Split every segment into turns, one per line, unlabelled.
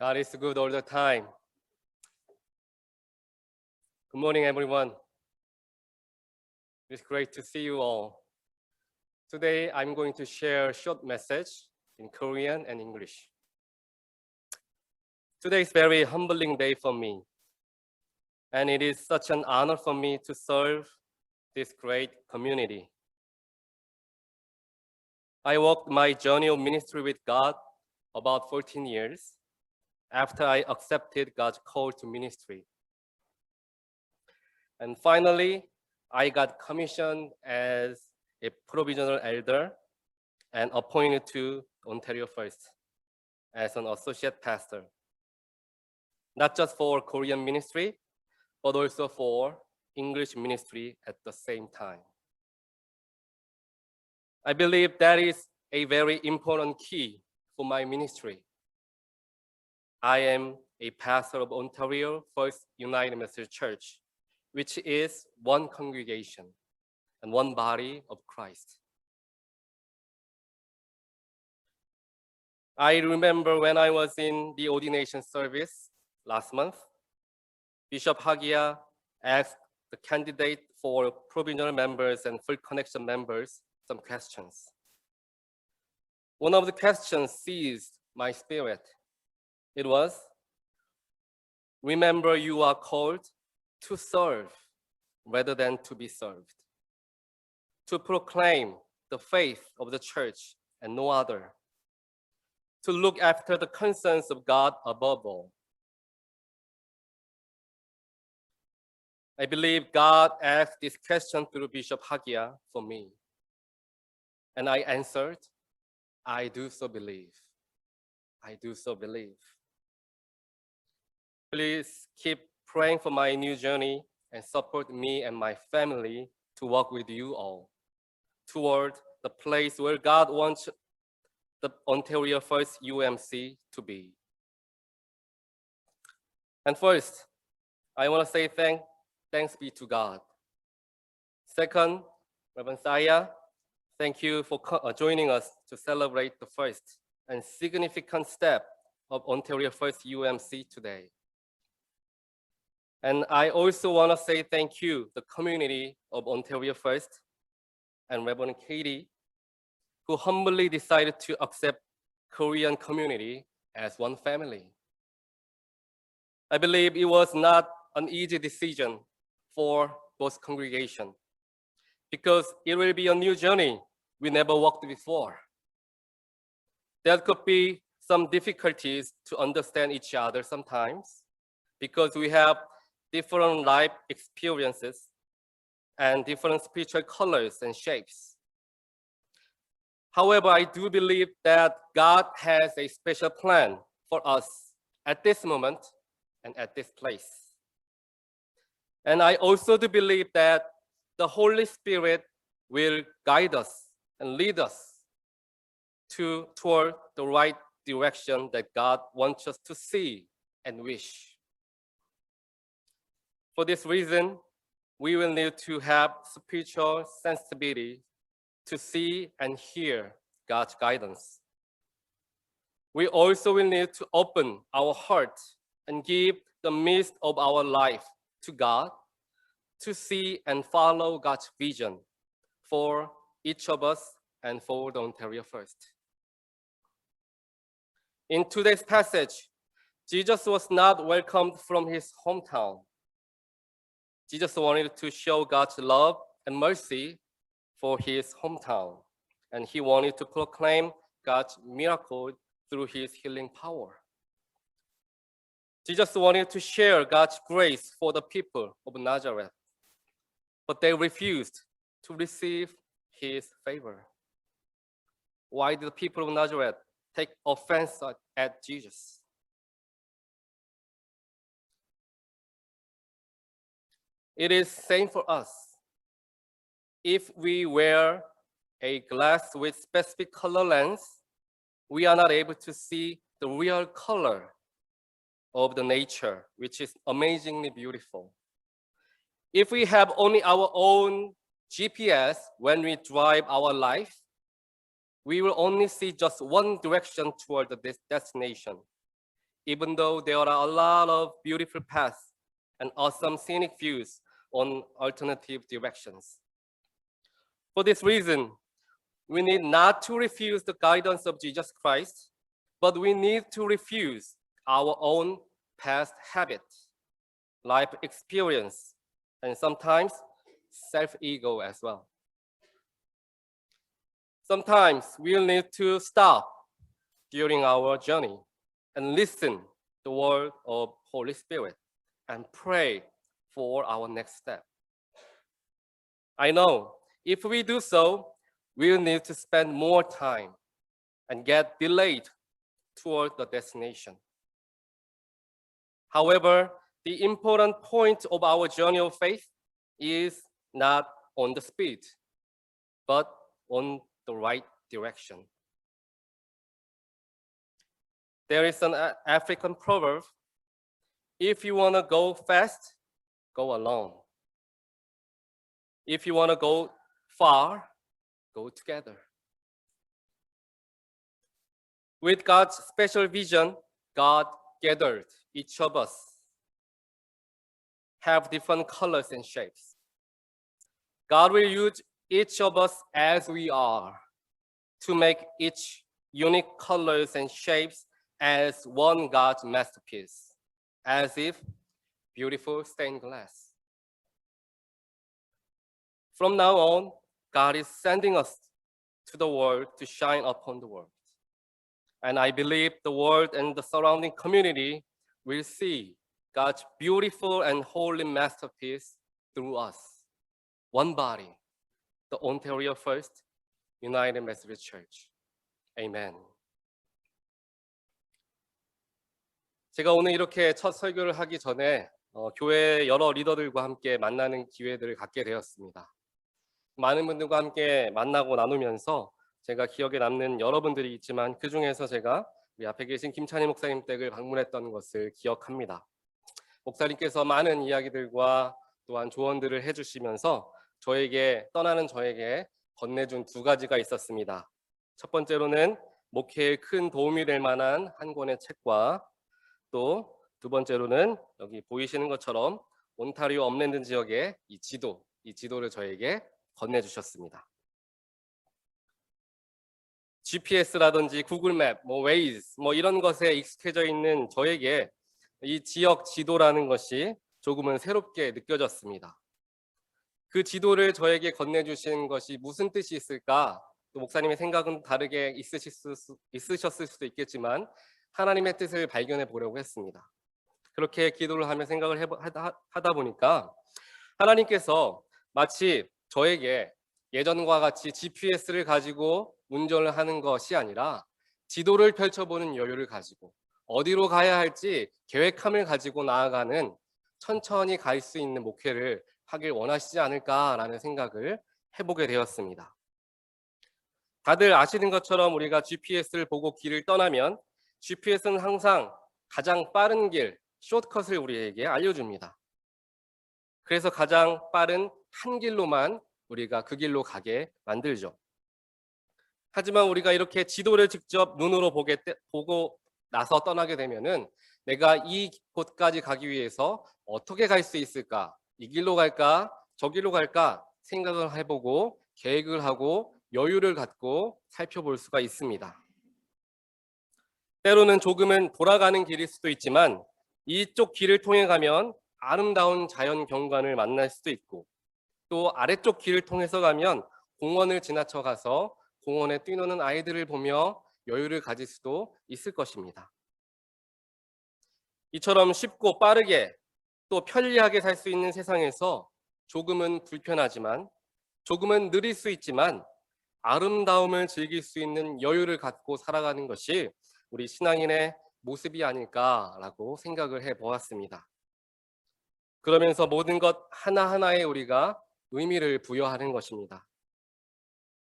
God is good all the time. Good morning, everyone. It's great to see you all. Today, I'm going to share a short message in Korean and English. Today is a very humbling day for me, and it is such an honor for me to serve this great community. I walked my journey of ministry with God about 14 years after I accepted God's call to ministry. And finally, I got commissioned as a provisional elder and appointed to Ontario First as an associate pastor, not just for Korean ministry, but also for English ministry at the same time. I believe that is a very important key for my ministry. I am a pastor of Ontario First United Methodist Church, which is one congregation and one body of Christ. I remember when I was in the ordination service last month, Bishop Hagia asked the candidate for provisional members and full connection members some questions. One of the questions seized my spirit. It was, remember you are called to serve rather than to be served, to proclaim the faith of the church and no other, to look after the concerns of God above all. I believe God asked this question through Bishop Hagia for me. And I answered, I do so believe. I do so believe. Please keep praying for my new journey and support me and my family to walk with you all toward the place where God wants the Ontario First UMC to be. And first, I want to say thanks be to God. Second, Reverend Saya, thank you for joining us to celebrate the first and significant step of Ontario First UMC today. And I also want to say thank you, the community of Ontario First and Reverend Katie, who humbly decided to accept Korean community as one family. I believe it was not an easy decision for both congregations because it will be a new journey we never walked before. There could be some difficulties to understand each other sometimes because we have different life experiences and different spiritual colors and shapes. However, I do believe that God has a special plan for us at this moment and at this place. And I also do believe that the Holy Spirit will guide us and lead us toward the right direction that God wants us to see and wish. For this reason, we will need to have spiritual sensitivity to see and hear God's guidance. We also will need to open our heart and give the midst of our life to God to see and follow God's vision for each of us and for the Ontario First. In today's passage, Jesus was not welcomed from his hometown. Jesus wanted to show God's love and mercy for his hometown, and he wanted to proclaim God's miracle through his healing power. Jesus wanted to share God's grace for the people of Nazareth, but they refused to receive his favor. Why did the people of Nazareth take offense at Jesus? It is same for us. If we wear a glass with specific color lens, we are not able to see the real color of the nature, which is amazingly beautiful. If we have only our own GPS when we drive our life, we will only see just one direction toward the destination. even though there are a lot of beautiful paths and awesome scenic views on alternative directions. For this reason, we need not to refuse the guidance of Jesus Christ, but we need to refuse our own past habits, life experience, and sometimes self-ego as well. Sometimes we'll need to stop during our journey and listen the word of Holy Spirit and pray for our next step. I know if we do so, we'll need to spend more time and get delayed toward the destination. However, the important point of our journey of faith is not on the speed, but on the right direction. There is an African proverb, if you want to go fast, go alone. If you want to go far, go together. With God's special vision, God gathered each of us, have different colors and shapes. God will use each of us as we are to make each unique colors and shapes as one God's masterpiece, as if beautiful stained glass. From now on, God is sending us to the world to shine upon the world. And I believe the world and the surrounding community will see God's beautiful and holy masterpiece through us. One body, the Ontario First United Methodist Church. Amen. 제가 오늘 이렇게 첫 설교를 하기 전에 교회 여러 리더들과 함께 만나는 기회들을 갖게 되었습니다. 많은 분들과 함께 만나고 나누면서 제가 기억에 남는 여러분들이 있지만 그 중에서 제가 우리 앞에 계신 김찬희 목사님 댁을 방문했던 것을 기억합니다. 목사님께서 많은 이야기들과 또한 조언들을 해주시면서 떠나는 저에게 건네준 두 가지가 있었습니다. 첫 번째로는 목회에 큰 도움이 될 만한 한 권의 책과 또 두 번째로는 여기 보이시는 것처럼 온타리오 업랜드 지역의 이 지도를 저에게 건네주셨습니다. GPS라든지 구글맵, 웨이즈 이런 것에 익숙해져 있는 저에게 이 지역 지도라는 것이 조금은 새롭게 느껴졌습니다. 그 지도를 저에게 건네주신 것이 무슨 뜻이 있을까? 또 목사님의 생각은 다르게 있으셨을 수도 있겠지만 하나님의 뜻을 발견해 보려고 했습니다. 그렇게 기도를 하며 생각을 하다 보니까 하나님께서 마치 저에게 예전과 같이 GPS를 가지고 운전을 하는 것이 아니라 지도를 펼쳐보는 여유를 가지고 어디로 가야 할지 계획함을 가지고 나아가는 천천히 갈 수 있는 목회를 하길 원하시지 않을까라는 생각을 해보게 되었습니다. 다들 아시는 것처럼 우리가 GPS를 보고 길을 떠나면 GPS는 항상 가장 빠른 길, 숏컷을 우리에게 알려줍니다. 그래서 가장 빠른 한 길로만 우리가 그 길로 가게 만들죠. 하지만 우리가 이렇게 지도를 직접 눈으로 보고 나서 떠나게 되면은 내가 이 곳까지 가기 위해서 어떻게 갈 수 있을까? 이 길로 갈까? 저 길로 갈까? 생각을 해보고 계획을 하고 여유를 갖고 살펴볼 수가 있습니다. 때로는 조금은 돌아가는 길일 수도 있지만 이쪽 길을 통해 가면 아름다운 자연 경관을 만날 수도 있고 또 아래쪽 길을 통해서 가면 공원을 지나쳐 가서 공원에 뛰노는 아이들을 보며 여유를 가질 수도 있을 것입니다. 이처럼 쉽고 빠르게 또 편리하게 살 수 있는 세상에서 조금은 불편하지만 조금은 느릴 수 있지만 아름다움을 즐길 수 있는 여유를 갖고 살아가는 것이 우리 신앙인의 모습이 아닐까라고 생각을 해보았습니다. 그러면서 모든 것 하나하나에 우리가 의미를 부여하는 것입니다.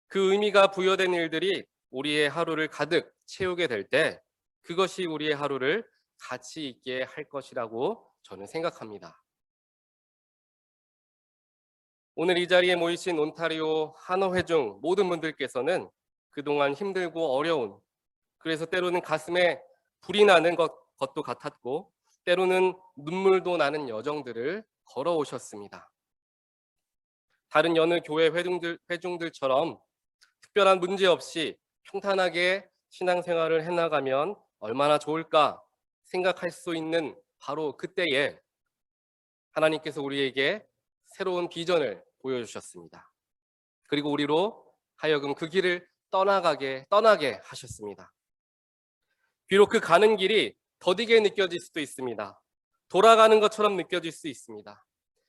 그 의미가 부여된 일들이 우리의 하루를 가득 채우게 될 때 그것이 우리의 하루를 가치 있게 할 것이라고 저는 생각합니다. 오늘 이 자리에 모이신 온타리오 한어회중 모든 분들께서는 그동안 힘들고 어려운 그래서 때로는 가슴에 불이 나는 것 것도 같았고 때로는 눈물도 나는 여정들을 걸어오셨습니다. 다른 여느 교회 회중들처럼 특별한 문제 없이 평탄하게 신앙생활을 해나가면 얼마나 좋을까 생각할 수 있는 바로 그때에 하나님께서 우리에게 새로운 비전을 보여주셨습니다. 그리고 우리로 하여금 그 길을 떠나게 하셨습니다. 비록 그 가는 길이 더디게 느껴질 수도 있습니다. 돌아가는 것처럼 느껴질 수 있습니다.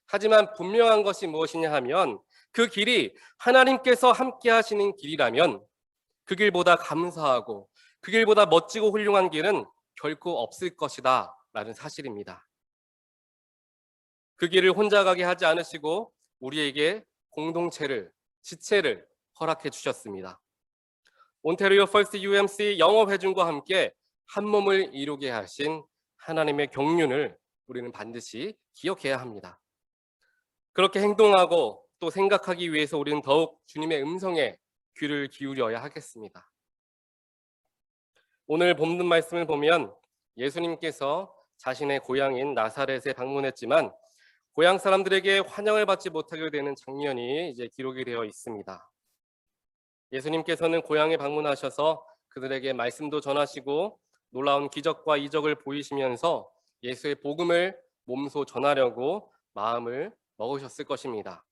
하지만 분명한 것이 무엇이냐 하면 그 길이 하나님께서 함께 하시는 길이라면 그 길보다 감사하고 그 길보다 멋지고 훌륭한 길은 결코 없을 것이다 라는 사실입니다. 그 길을 혼자 가게 하지 않으시고 우리에게 공동체를, 지체를 허락해 주셨습니다. 온태리오 퍼스트 UMC 영어회중과 함께 한 몸을 이루게 하신 하나님의 경륜을 우리는 반드시 기억해야 합니다. 그렇게 행동하고 또 생각하기 위해서 우리는 더욱 주님의 음성에 귀를 기울여야 하겠습니다. 오늘 본문 말씀을 보면 예수님께서 자신의 고향인 나사렛에 방문했지만 고향 사람들에게 환영을 받지 못하게 되는 장면이 이제 기록이 되어 있습니다. 예수님께서는 고향에 방문하셔서 그들에게 말씀도 전하시고 놀라운 기적과 이적을 보이시면서 예수의 복음을 몸소 전하려고 마음을 먹으셨을 것입니다.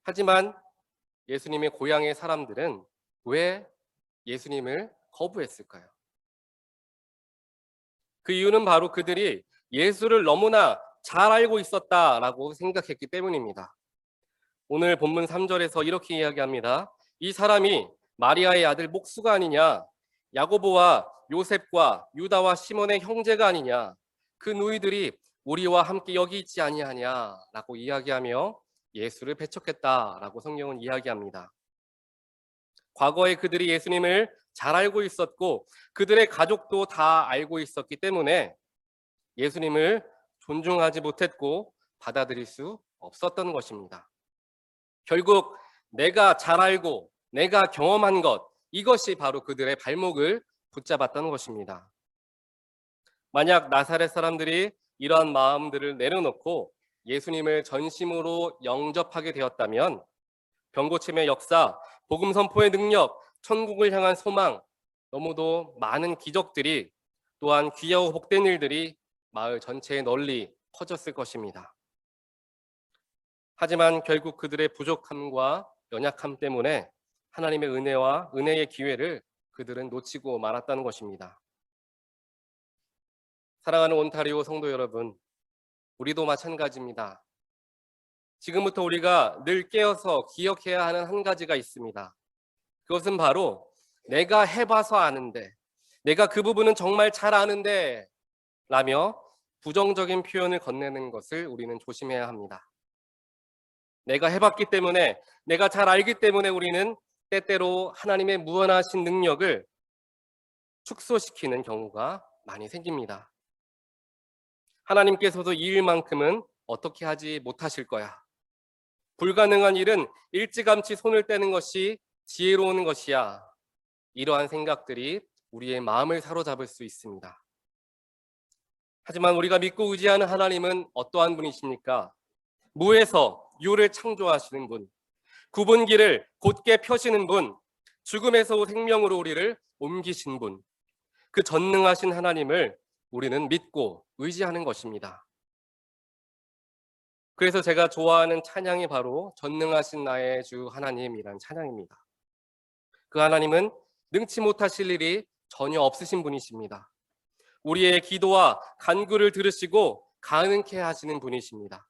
하지만 예수님의 고향의 사람들은 왜 예수님을 거부했을까요? 그 이유는 바로 그들이 예수를 너무나 잘 알고 있었다라고 생각했기 때문입니다. 오늘 본문 3절에서 이렇게 이야기합니다. 이 사람이 마리아의 아들 목수가 아니냐, 야고보와 요셉과 유다와 시몬의 형제가 아니냐, 그 누이들이 우리와 함께 여기 있지 아니하냐라고 이야기하며 예수를 배척했다라고 성경은 이야기합니다. 과거에 그들이 예수님을 잘 알고 있었고 그들의 가족도 다 알고 있었기 때문에 예수님을 존중하지 못했고 받아들일 수 없었던 것입니다. 결국 내가 잘 알고 내가 경험한 것, 이것이 바로 그들의 발목을 붙잡았던 것입니다. 만약 나사렛 사람들이 이러한 마음들을 내려놓고 예수님을 전심으로 영접하게 되었다면 병고침의 역사, 복음 선포의 능력, 천국을 향한 소망, 너무도 많은 기적들이 또한 귀하고 복된 일들이 마을 전체에 널리 퍼졌을 것입니다. 하지만 결국 그들의 부족함과 연약함 때문에 하나님의 은혜와 은혜의 기회를 그들은 놓치고 말았다는 것입니다. 사랑하는 온타리오 성도 여러분, 우리도 마찬가지입니다. 지금부터 우리가 늘 깨어서 기억해야 하는 한 가지가 있습니다. 그것은 바로 내가 해봐서 아는데, 내가 그 부분은 정말 잘 아는데 라며 부정적인 표현을 건네는 것을 우리는 조심해야 합니다. 내가 해봤기 때문에, 내가 잘 알기 때문에 우리는 때때로 하나님의 무한하신 능력을 축소시키는 경우가 많이 생깁니다. 하나님께서도 이 일만큼은 어떻게 하지 못하실 거야. 불가능한 일은 일찌감치 손을 떼는 것이 지혜로운 것이야. 이러한 생각들이 우리의 마음을 사로잡을 수 있습니다. 하지만 우리가 믿고 의지하는 하나님은 어떠한 분이십니까? 무에서 유를 창조하시는 분, 굽은 길을 곧게 펴시는 분, 죽음에서 생명으로 우리를 옮기신 분, 그 전능하신 하나님을 우리는 믿고 의지하는 것입니다. 그래서 제가 좋아하는 찬양이 바로 전능하신 나의 주 하나님이란 찬양입니다. 그 하나님은 능치 못하실 일이 전혀 없으신 분이십니다. 우리의 기도와 간구를 들으시고 가능케 하시는 분이십니다.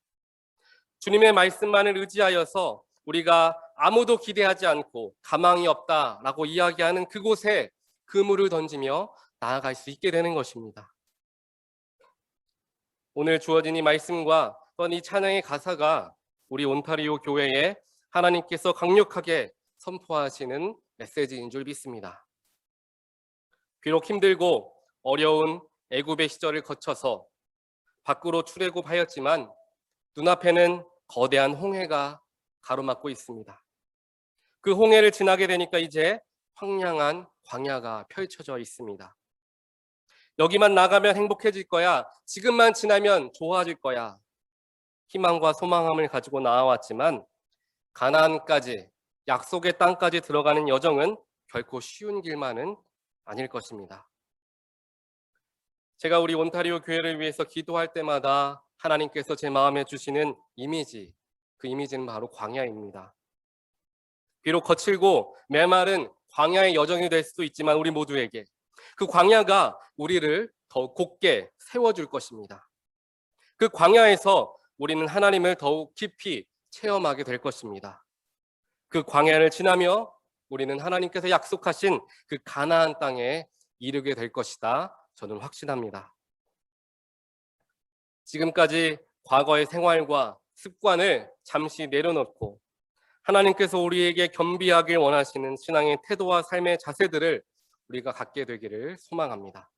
주님의 말씀만을 의지하여서 우리가 아무도 기대하지 않고 가망이 없다라고 이야기하는 그곳에 그물을 던지며 나아갈 수 있게 되는 것입니다. 오늘 주어진 이 말씀과 또한 이 찬양의 가사가 우리 온타리오 교회에 하나님께서 강력하게 선포하시는 메시지인 줄 믿습니다. 비록 힘들고 어려운 애굽의 시절을 거쳐서 밖으로 출애굽하였지만 눈앞에는 거대한 홍해가 가로막고 있습니다. 그 홍해를 지나게 되니까 이제 황량한 광야가 펼쳐져 있습니다. 여기만 나가면 행복해질 거야. 지금만 지나면 좋아질 거야. 희망과 소망함을 가지고 나아왔지만 가나안까지, 약속의 땅까지 들어가는 여정은 결코 쉬운 길만은 아닐 것입니다. 제가 우리 온타리오 교회를 위해서 기도할 때마다 하나님께서 제 마음에 주시는 이미지, 그 이미지는 바로 광야입니다. 비록 거칠고 메마른 광야의 여정이 될 수도 있지만 우리 모두에게 그 광야가 우리를 더 곧게 세워줄 것입니다. 그 광야에서 우리는 하나님을 더욱 깊이 체험하게 될 것입니다. 그 광야를 지나며 우리는 하나님께서 약속하신 그 가나안 땅에 이르게 될 것이다. 저는 확신합니다. 지금까지 과거의 생활과 습관을 잠시 내려놓고 하나님께서 우리에게 겸비하길 원하시는 신앙의 태도와 삶의 자세들을 우리가 갖게 되기를 소망합니다.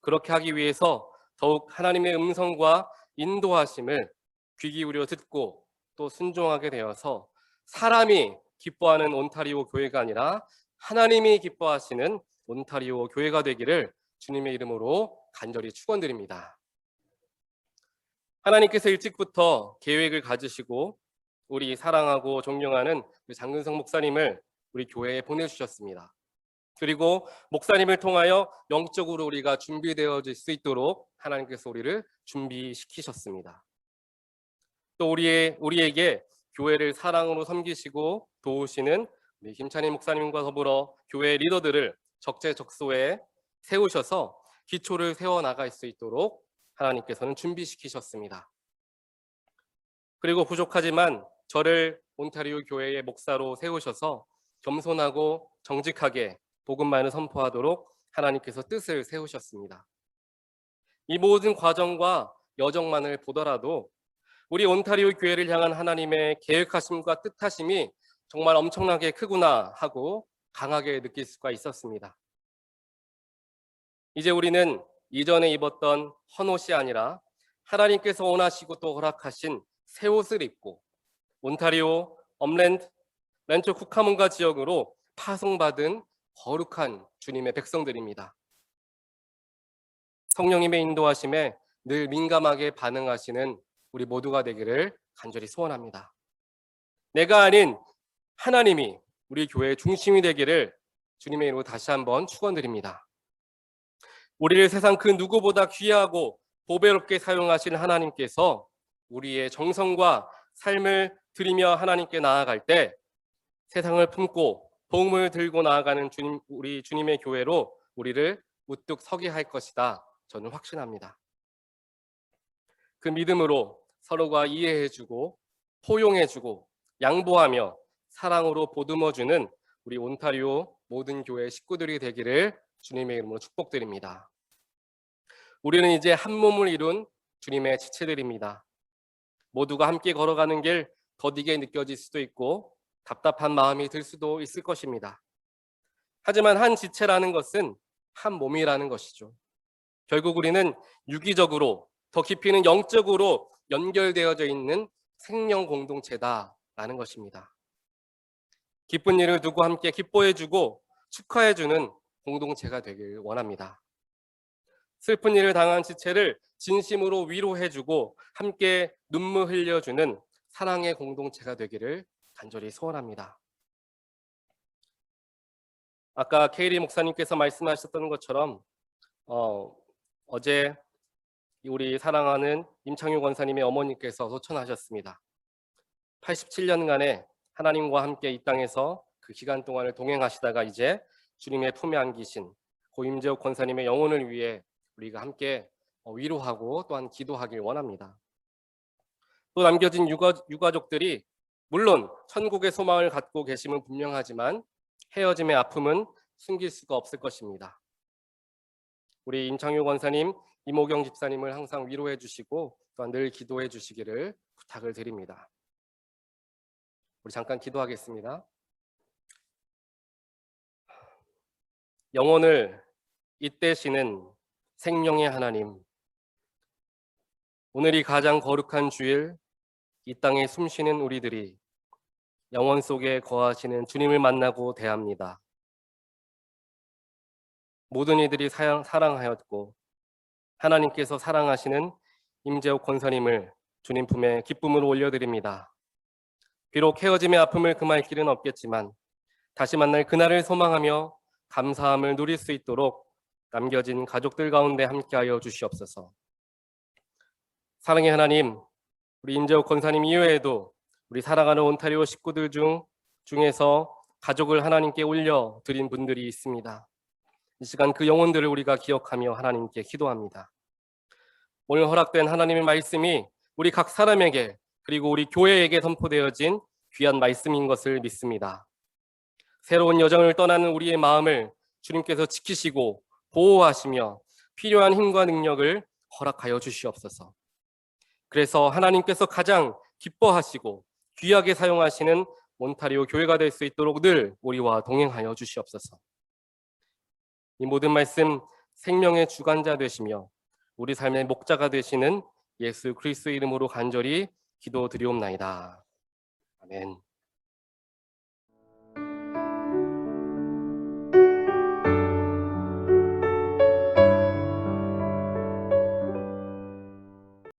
그렇게 하기 위해서 더욱 하나님의 음성과 인도하심을 귀 기울여 듣고 또 순종하게 되어서 사람이 기뻐하는 온타리오 교회가 아니라 하나님이 기뻐하시는 온타리오 교회가 되기를 주님의 이름으로 간절히 축원드립니다. 하나님께서 일찍부터 계획을 가지시고 우리 사랑하고 존경하는 장근성 목사님을 우리 교회에 보내주셨습니다. 그리고 목사님을 통하여 영적으로 우리가 준비되어질 수 있도록 하나님께서 우리를 준비시키셨습니다. 또 우리에게 교회를 사랑으로 섬기시고 도우시는 우리 김찬희 목사님과 더불어 교회 리더들을 적재적소에 세우셔서 기초를 세워나갈 수 있도록 하나님께서는 준비시키셨습니다. 그리고 부족하지만 저를 온타리오 교회의 목사로 세우셔서 겸손하고 정직하게 복음만을 선포하도록 하나님께서 뜻을 세우셨습니다. 이 모든 과정과 여정만을 보더라도 우리 온타리오 교회를 향한 하나님의 계획하심과 뜻하심이 정말 엄청나게 크구나 하고 강하게 느낄 수가 있었습니다. 이제 우리는 이전에 입었던 헌옷이 아니라 하나님께서 원하시고 또 허락하신 새 옷을 입고 온타리오, 엄랜드, 렌초 쿠카문가 지역으로 파송받은 거룩한 주님의 백성들입니다. 성령님의 인도하심에 늘 민감하게 반응하시는 우리 모두가 되기를 간절히 소원합니다. 내가 아닌 하나님이 우리 교회의 중심이 되기를 주님의 이름으로 다시 한번 축원드립니다. 우리를 세상 그 누구보다 귀하고 보배롭게 사용하신 하나님께서 우리의 정성과 삶을 드리며 하나님께 나아갈 때 세상을 품고 복음을 들고 나아가는 우리 주님의 교회로 우리를 우뚝 서게 할 것이다. 저는 확신합니다. 그 믿음으로 서로가 이해해주고 포용해주고 양보하며 사랑으로 보듬어주는 우리 온타리오 모든 교회 식구들이 되기를 주님의 이름으로 축복드립니다. 우리는 이제 한 몸을 이룬 주님의 지체들입니다. 모두가 함께 걸어가는 길 더디게 느껴질 수도 있고 답답한 마음이 들 수도 있을 것입니다. 하지만 한 지체라는 것은 한 몸이라는 것이죠. 결국 우리는 유기적으로 더 깊이는 영적으로 연결되어져 있는 생명 공동체다라는 것입니다. 기쁜 일을 두고 함께 기뻐해주고 축하해주는 공동체가 되길 원합니다. 슬픈 일을 당한 지체를 진심으로 위로해주고 함께 눈물 흘려주는 사랑의 공동체가 되기를 간절히 소원합니다. 아까 케이리 목사님께서 말씀하셨던 것처럼 어제 우리 사랑하는 임창규 권사님의 어머니께서 소천하셨습니다. 87년간의 하나님과 함께 이 땅에서 그 기간 동안을 동행하시다가 이제 주님의 품에 안기신 고임재옥 권사님의 영혼을 위해 우리가 함께 위로하고 또한 기도하길 원합니다. 또 남겨진 유가족들이 물론 천국의 소망을 갖고 계심은 분명하지만 헤어짐의 아픔은 숨길 수가 없을 것입니다. 우리 임창규 권사님, 이모경 집사님을 항상 위로해 주시고 또한 늘 기도해 주시기를 부탁을 드립니다. 우리 잠깐 기도하겠습니다. 영혼을 잇대시는 생명의 하나님, 오늘이 가장 거룩한 주일, 이 땅에 숨쉬는 우리들이 영혼 속에 거하시는 주님을 만나고 대합니다. 모든 이들이 사랑하였고 하나님께서 사랑하시는 임재옥 권사님을 주님 품에 기쁨으로 올려드립니다. 비록 헤어짐의 아픔을 금할 길은 없겠지만 다시 만날 그날을 소망하며 감사함을 누릴 수 있도록 남겨진 가족들 가운데 함께하여 주시옵소서. 사랑의 하나님, 우리 임재옥 권사님 이외에도 우리 사랑하는 온타리오 식구들 중에서 가족을 하나님께 올려드린 분들이 있습니다. 이 시간 그 영혼들을 우리가 기억하며 하나님께 기도합니다. 오늘 허락된 하나님의 말씀이 우리 각 사람에게 그리고 우리 교회에게 선포되어진 귀한 말씀인 것을 믿습니다. 새로운 여정을 떠나는 우리의 마음을 주님께서 지키시고 보호하시며 필요한 힘과 능력을 허락하여 주시옵소서. 그래서 하나님께서 가장 기뻐하시고 귀하게 사용하시는 몬타리오 교회가 될 수 있도록 늘 우리와 동행하여 주시옵소서. 이 모든 말씀 생명의 주관자 되시며 우리 삶의 목자가 되시는 예수 그리스도의 이름으로 간절히 기도드리옵나이다. 아멘.